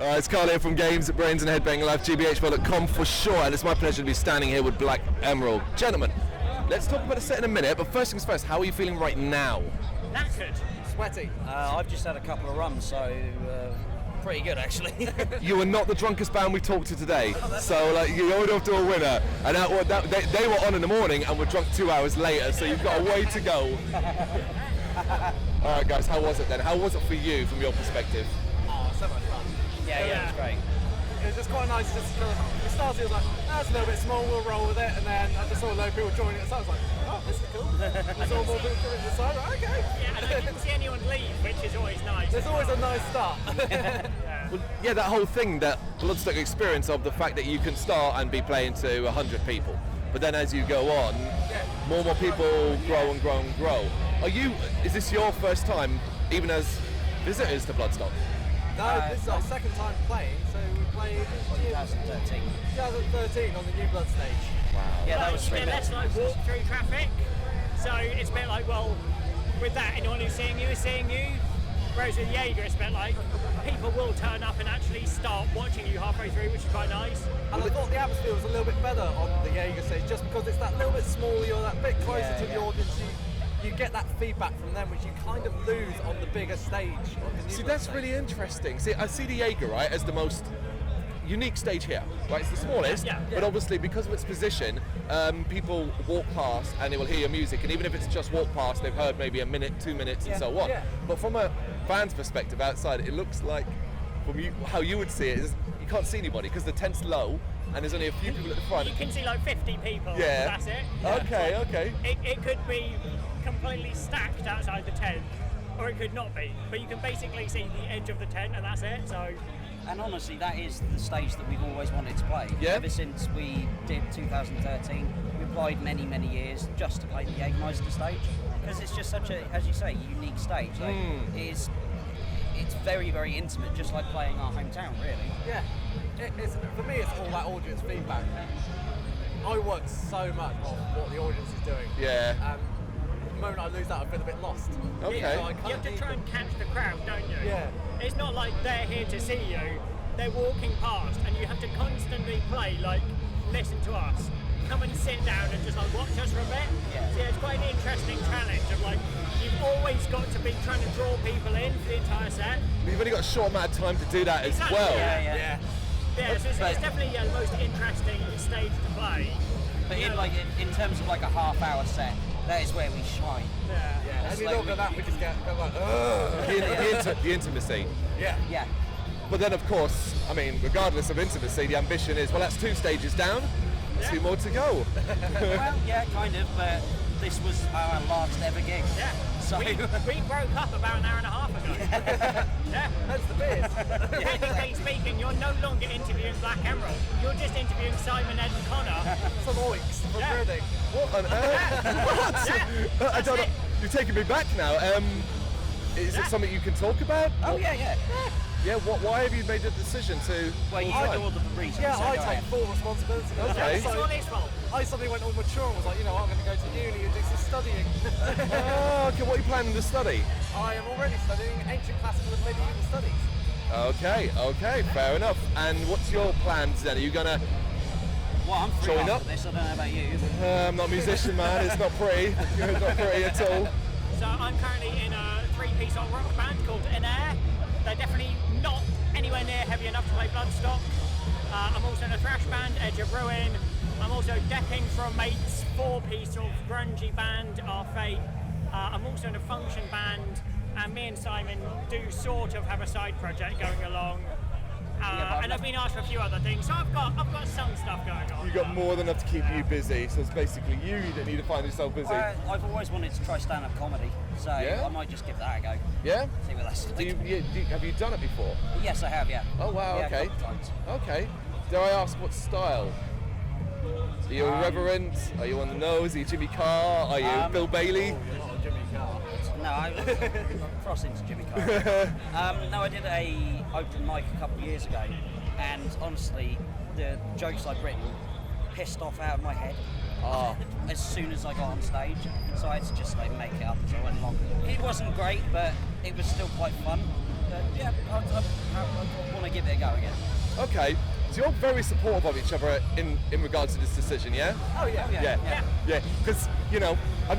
It's Carl here from Games at Brrraaains A Head-Banging Life, gbhblofficial.com for sure, and it's my pleasure to be standing here with Black Emerald. Gentlemen, let's talk about the set in a minute, but first things first, how are you feeling right now? Knackered. Sweaty. I've just had a couple of runs, so pretty good actually. You are not the drunkest band we've talked to today, so like you owed off to a winner, and they were on in the morning and were drunk 2 hours later, so you've got a way to go. Alright guys, how was it then? How was it for you from your perspective? Oh, so much fun. Yeah, it was great. It was just quite nice just to it started, it was like, that's a little bit small, we'll roll with it, and then I just saw a load of people joining it, so I was like, oh, this is cool. I saw more people coming to the side, like, okay. Yeah, and I didn't see anyone leave, which is always nice. There's always a nice start. Well, yeah, that whole thing, that Bloodstock experience of the fact that you can start and be playing to 100 people, but then as you go on, more and more people grow and grow and grow. Is this your first time, even as visitors to Bloodstock? No, this is our second time playing, so we played 2013. 2013 on the New Blood stage. Wow. Yeah, that was a bit less like walk through traffic, so it's a bit like, well, with that, anyone who's seeing you is seeing you, whereas with Jaeger it's a bit like, people will turn up and actually start watching you halfway through, which is quite nice. And I thought the atmosphere was a little bit better on the Jaeger stage, just because it's that little bit smaller, you're that bit closer to the audience, you get that feedback from them, which you kind of lose on the bigger stage. See, that's really interesting. See, I see the Jaeger, right, as the most unique stage here, right? It's the smallest, but obviously because of its position, people walk past and they will hear your music, and even if it's just walk past, they've heard maybe a minute, 2 minutes, and so on. But from a fan's perspective outside, it looks like, from how you would see it, is you can't see anybody because the tent's low and there's only a few people at the front. You can see like 50 people, that's it. Okay. It could be completely stacked outside the tent, or it could not be, but you can basically see the edge of the tent and that's it. So, and honestly, that is the stage that we've always wanted to play. Ever since we did 2013, we played many years just to play the Jägermeister stage, because it's just such a, as you say, unique stage. Like, it's very intimate, just like playing our hometown, really. Yeah, for me it's all that audience feedback. I work so much on what the audience is doing. The moment I lose that, I feel a bit lost. Okay. You have to try and catch the crowd, don't you? Yeah. It's not like they're here to see you, they're walking past, and you have to constantly play, like, listen to us. Come and sit down and just like watch us for a bit. So it's quite an interesting challenge of like, you've always got to be trying to draw people in for the entire set. You've only got a short amount of time to do that as well. Yeah, so it's definitely the most interesting stage to play. But in terms of like a half-hour set, that is where we shine. Any longer than that, we just get like, ugh. The intimacy. Yeah. But then, of course, I mean, regardless of intimacy, the ambition is, well, that's 2 stages down, 2 more to go. Well, yeah, kind of, but this was our last ever gig. So we broke up about an hour and a half ago. That's the beers. Technically speaking, you're no longer interviewing Black Emerald. You're just interviewing Simon, Ed and Connor. Some oiks from Reading. What on earth? What? I don't know. You're taking me back now. Is it something you can talk about? Oh, yeah. Yeah, why have you made the decision to... Well, you do all the reasons. Yeah, I take full responsibility. Okay. It's all his fault. I suddenly went all mature and was like, I'm going to go to uni and do some studying. Okay, what are you planning to study? I am already studying ancient classical and medieval studies. Okay, fair enough. And what's your plans then? Are you going to... Well, I'm free join after this, I don't know about you. I'm not a musician, man. It's not pretty. It's not pretty at all. So I'm currently in a 3-piece old rock band called In Air. They're definitely not anywhere near heavy enough to play Bloodstock. I'm also in a thrash band, Edge of Ruin. I'm also decking from mate's 4-piece sort of grungy band, Our Fate. I'm also in a function band, and me and Simon do sort of have a side project going along. And I've been asked for a few other things, so I've got some stuff going on. You've got more than enough to keep you busy, so it's basically you that need to find yourself busy. I've always wanted to try stand-up comedy, so I might just give that a go. Yeah? See what that's like. Have you done it before? Yes, I have, yeah. Oh, wow, yeah, okay. A couple times. Okay. Dare I ask what style? Are you irreverent? Are you on the nose? Are you Jimmy Carr? Are you Bill Bailey? You're not a Jimmy Carr. No, I'm crossing to Jimmy Carr. No, I did a open mic a couple of years ago, and honestly, the jokes I'd written pissed off out of my head as soon as I got on stage, so I had to just make it up as I went along. It wasn't great, but it was still quite fun. yeah, I want to give it a go again. Okay, so you're very supportive of each other in regards to this decision, yeah? Oh yeah. Yeah. Because you know, I've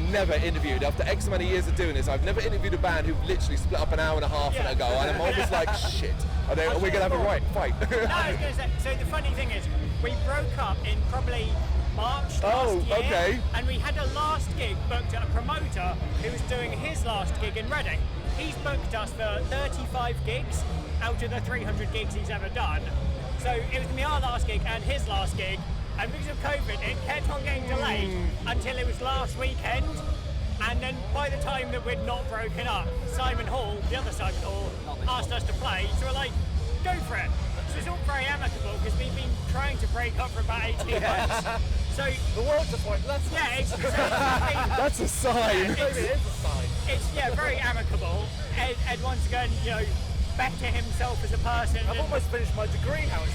never interviewed after X many years of doing this. I've never interviewed a band who literally split up an hour and a half ago, and I'm always like, shit. Are we gonna have a right fight? No, I was gonna say. So the funny thing is, we broke up in probably March last year, okay. And we had a last gig booked at a promoter who was doing his last gig in Reading. He's booked us for 35 gigs out of the 300 gigs he's ever done. So it was going to be our last gig and his last gig, and because of COVID it kept on getting delayed until it was last weekend, and then by the time that we'd not broken up, Simon Hall, the other Simon Hall, asked us to play, so we're like, go for it. So it's all very amicable because we've been trying to break up for about 18 months. So The world just went, let's That's a sign. Maybe it is a sign. It's very amicable. Ed wants to go and, better himself as a person. I've almost finished my degree now. The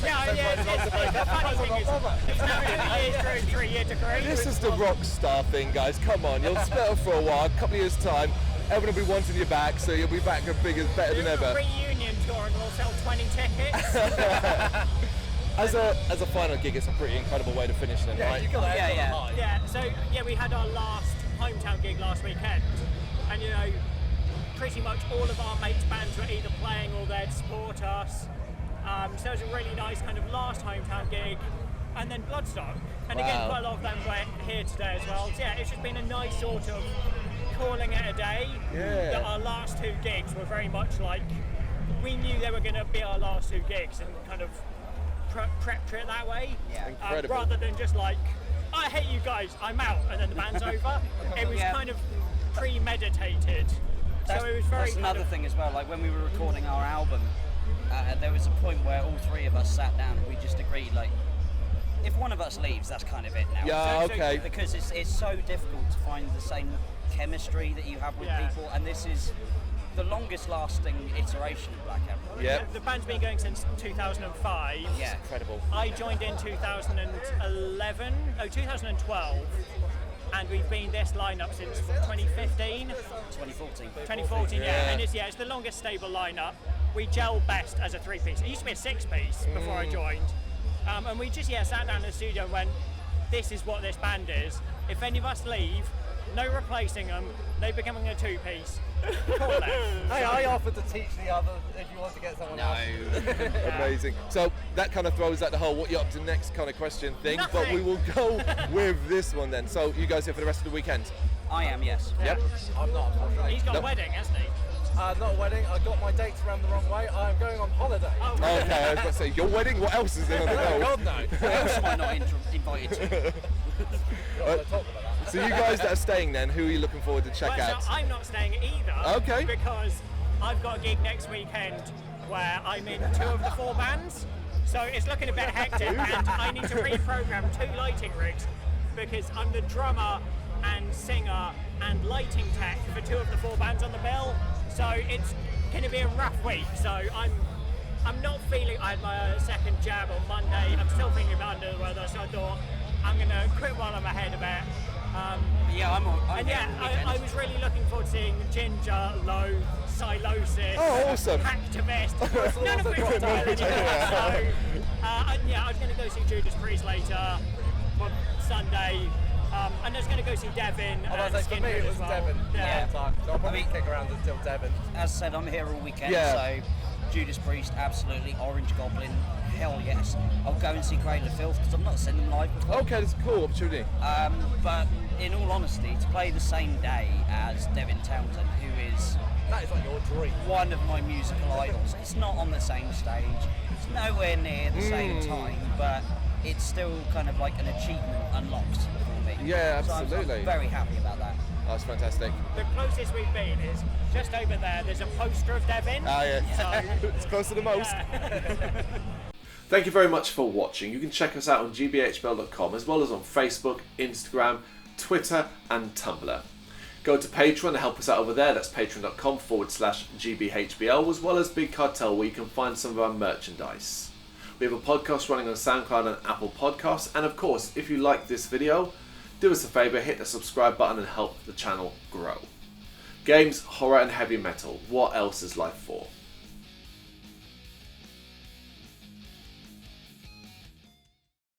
funny thing is, it's now 2 years through a 3-year degree. This is the rock star thing, guys. Come on, you'll split up for a while, a couple of years' time. Everyone will be wanting you back, so you'll be back as big as better than ever. Reunion tour and we'll sell 20 tickets. As a final gig, it's a pretty incredible way to finish then, right? You got that. Yeah, so we had our last hometown gig last weekend, and pretty much all of our mates' bands were either playing or there to support us. So it was a really nice kind of last hometown gig, and then Bloodstock. And again, quite a lot of them were here today as well. So yeah, it's just been a nice sort of calling it a day. Yeah. That our last 2 gigs were very much like, we knew they were going to be our last 2 gigs and kind of prepped it that way. Yeah. Incredible. Rather than just like, I hate you guys, I'm out, and then the band's over. It was kind of premeditated. So it was very. That's another thing as well. Like when we were recording our album, there was a point where all 3 of us sat down and we just agreed, like, if one of us leaves, that's kind of it now. Yeah, okay. Because it's so difficult to find the same chemistry that you have with people, and this is the longest lasting iteration of Black Emperor. Yeah. The band's been going since 2005. Yeah. Incredible. I joined in 2012, and we've been this lineup since 2015. 2014. 2014, yeah. And it's the longest stable lineup. We gel best as a 3-piece. It used to be a 6-piece before I joined. And we just sat down in the studio and went, this is what this band is. If any of us leave, no replacing them, they becoming a 2-piece. Call it. Hey, I offered to teach the other if you want to get someone else. Amazing. So that kind of throws out the whole what you're up to next kind of question thing, Nothing. but we will go with this one then. So you guys here for the rest of the weekend? I am, yes. Yep. I'm not, unfortunately. He's got No. a wedding, hasn't he? Not a wedding. I got my dates around the wrong way. I'm going on holiday. Oh, Okay, I was about to say, your wedding? What else is there on the Oh, go? God, no. What else am I not invited to? We'll talk about that. So you guys that are staying then, who are you looking forward to check Well, out? so I'm not staying either. Okay. Because I've got a gig next weekend where I'm in 2 of the 4 bands. So it's looking a bit hectic, and I need to reprogram 2 lighting rigs because I'm the drummer and singer and lighting tech for 2 of the 4 bands on the bill. So it's going to be a rough week. So I'm not feeling. I had my second jab on Monday. I'm still feeling a bit under the weather. So I thought I'm going to quit while I'm ahead a bit. Yeah, I'm And I was really looking forward to seeing Ginger, Low, Silosis, Oh, awesome. Hacktivist, none of which are style anymore. So, I was going to go see Judas Priest later on Sunday, and I was going to go see Devin and For me, it Skinhead was as well. Devon the Yeah. whole time. So I'll probably kick around until Devon. As said, I'm here all weekend, Yeah. so Judas Priest, absolutely. Orange Goblin, hell yes. I'll go and see Cradle of Filth because I've not seen them live before. Okay, that's a cool opportunity. But in all honesty, to play the same day as Devin Townsend, who is That is like your dream. one of my musical idols, it's not on the same stage, it's nowhere near the same time, but it's still kind of like an achievement unlocked for me. Yeah, So I'm absolutely. very happy about that. That's fantastic. The closest we've been is just over there. There's a poster of Devin. Ah, yeah. So, It's close to the most. yeah. Thank you very much for watching. You can check us out on gbhbl.com as well as on Facebook, Instagram, Twitter and Tumblr. Go to Patreon to help us out over there. That's patreon.com/gbhbl as well as Big Cartel where you can find some of our merchandise. We have a podcast running on SoundCloud and Apple Podcasts, and of course, if you like this video, do us a favour, hit the subscribe button and help the channel grow. Games, horror and heavy metal. What else is life for?